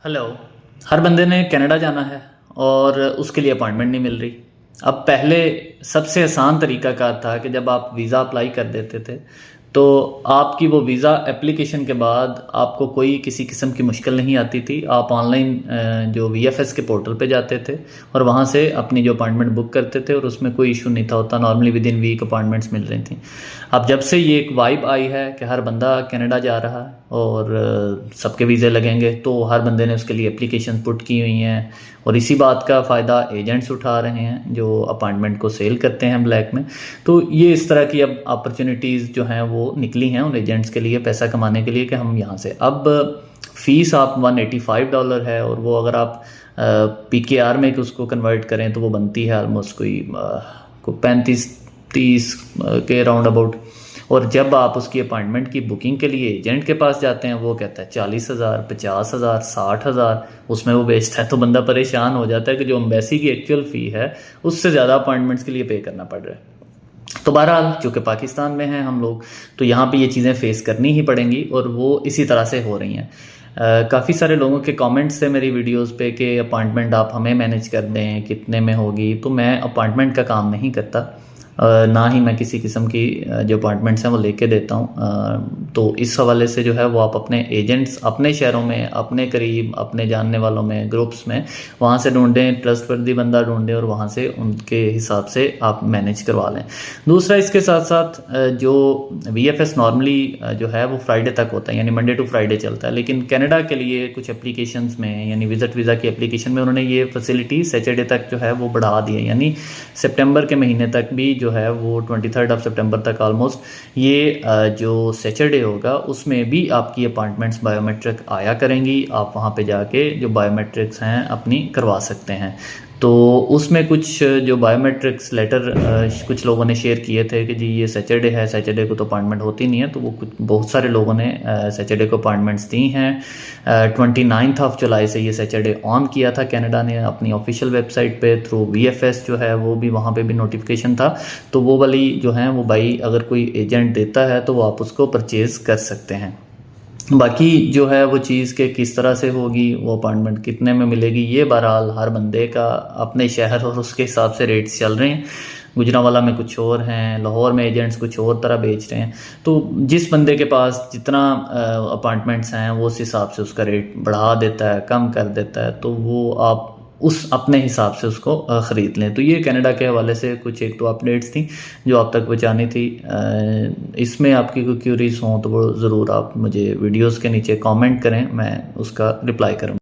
Hello. हर बंदे ने Canada जाना है और उसके लिए अपॉइंटमेंट नहीं मिल रही। अब पहले सबसे आसान तरीकाकार था कि जब आप वीज़ा अप्लाई कर देते थे तो आपकी वो वीज़ा एप्लीकेशन के बाद आपको कोई किसी किस्म की मुश्किल नहीं आती थी। आप ऑनलाइन जो वीएफएस के पोर्टल पे जाते थे और वहाँ से अपनी जो अपॉइंटमेंट बुक करते थे और उसमें कोई इशू नहीं था होता। Normally within week appointments मिल रही थी। अब जब से ये एक वाइब आई है कि हर बंदा कनाडा जा रहा है और सबके वीज़े लगेंगे, तो हर बंदे ने उसके लिए एप्लीकेशन पुट की हुई हैं और इसी बात का फ़ायदा एजेंट्स उठा रहे हैं जो अपॉइंटमेंट को सेल करते हैं ब्लैक में। तो ये इस तरह की अब अपॉर्चुनिटीज़ जो हैं वो निकली हैं उन एजेंट्स के लिए पैसा कमाने के लिए कि हम यहाँ से अब फ़ीस आप $185 है और वो अगर आप PKR में उसको कन्वर्ट करें तो वो बनती है ऑलमोस्ट कोई 35-30 के राउंड अबाउट। और जब आप उसकी अपॉइंटमेंट की बुकिंग के लिए एजेंट के पास जाते हैं वो कहता है 40,000, 50,000, 60,000 उसमें वो बेचता है। तो बंदा परेशान हो जाता है कि जो एम्बेसी की एक्चुअल फ़ी है उससे ज़्यादा अपॉइंटमेंट्स के लिए पे करना पड़ रहा है। तो बहरहाल चूँकि पाकिस्तान में हैं हम लोग तो यहाँ पे ये चीज़ें फ़ेस करनी ही पड़ेंगी और वो इसी तरह से हो रही हैं। काफ़ी सारे लोगों के कमेंट्स थे मेरी वीडियोस पे कि अपॉइंटमेंट आप हमें मैनेज कर दें, कितने में होगी। तो मैं अपॉइंटमेंट का काम नहीं करता, ना ही मैं किसी किस्म की जो अपॉइंटमेंट्स हैं वो लेके देता हूँ। तो इस हवाले से जो है वो आप अपने एजेंट्स अपने शहरों में, अपने करीब, अपने जानने वालों में, ग्रुप्स में वहाँ से ढूंढें, ट्रस्टवर्दी बंदा ढूंढें और वहाँ से उनके हिसाब से आप मैनेज करवा लें। दूसरा इसके साथ साथ जो VFS नॉर्मली जो है वो फ्राइडे तक होता है, यानी मंडे टू फ्राइडे चलता है। लेकिन कनाडा के लिए कुछ एप्लीकेशंस में, यानी विजिट वीज़ा की एप्लीकेशन में उन्होंने ये फैसिलिटी सैटरडे तक जो है वो बढ़ा दी है। यानी सितंबर के महीने तक भी जो है वो 23 सितंबर तक ऑलमोस्ट ये जो सैटरडे होगा उसमें भी आपकी अपॉइंटमेंट्स बायोमेट्रिक आया करेंगी। आप वहाँ पे जाके जो बायोमेट्रिक्स हैं अपनी करवा सकते हैं। तो उसमें कुछ जो बायोमेट्रिक्स लेटर कुछ लोगों ने शेयर किए थे कि जी ये सैटरडे है, सैटरडे को तो अपॉइंटमेंट होती नहीं है। तो वो कुछ बहुत सारे लोगों ने सैटरडे को अपॉइंटमेंट्स दी हैं। 29 जुलाई से ये सैटरडे ऑन किया था कनाडा ने अपनी ऑफिशियल वेबसाइट पे थ्रू VFS जो है वो भी वहाँ पे भी नोटिफिकेशन था। तो वो वाली जो है वो भाई अगर कोई एजेंट देता है तो वो आप उसको परचेज़ कर सकते हैं। बाकी जो है वो चीज़ के किस तरह से होगी, वो अपॉइंटमेंट कितने में मिलेगी, ये बहरहाल हर बंदे का अपने शहर और उसके हिसाब से रेट्स चल रहे हैं। गुजरांवाला में कुछ और हैं, लाहौर में एजेंट्स कुछ और तरह बेच रहे हैं। तो जिस बंदे के पास जितना अपॉइंटमेंट्स हैं वो उस हिसाब से उसका रेट बढ़ा देता है, कम कर देता है। तो वो आप उस अपने हिसाब से उसको ख़रीद लें। तो ये कनाडा के हवाले से कुछ एक दो अपडेट्स थी जो आप तक पहुँचानी थी। इसमें आपकी कोई क्यूरीज हों तो वो ज़रूर आप मुझे वीडियोस के नीचे कमेंट करें, मैं उसका रिप्लाई करूँगा।